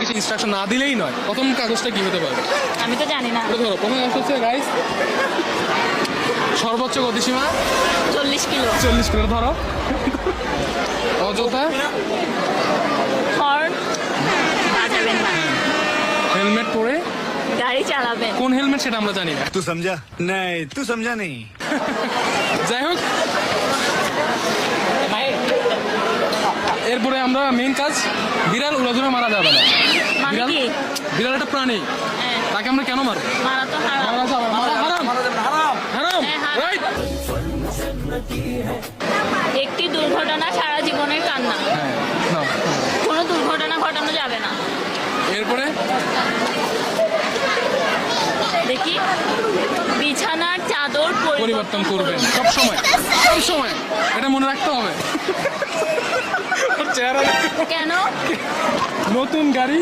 কিছু ইনস্ট্রাকশন না দিলেই নয়। প্রথম কাগজটা কি হতে পারে? আমি তো জানি না। ধরো প্রথম কাগজ হচ্ছে গাইস সর্বোচ্চ গতিসীমা 40 কিলো। 40 কিলো ধরো। অযথা হর্ন বাজাবেন না। হেলমেট পরে গাড়ি চালাবেন। কোন হেলমেট সেটা আমরা জানি না। तू समझा? नहीं तू समझा नहीं। যাই হোক, এরপরে আমরা মেইন কাজ, বিড়াল উড়াধুরা মারা যাবে না। মানে বিড়াল কি? বিড়াল একটা প্রাণী, হ্যাঁ, তাকে আমরা কেন মারবো? মারা তো হারাম। মারা যাবে না, হারাম হারাম, হ্যাঁ, হারাম। রাইট। একটি দুর্ঘটনা সারা জীবনের কান্না। হ্যাঁ, নাও। কোনো দুর্ঘটনা ঘটানো যাবে না। এরপরে দেখি, বিছানার চাদর পরিবর্তন করবেন সব সময়, সব সময় এটা মনে রাখতে হবে। চেহারা কেন? নতুন গাড়ি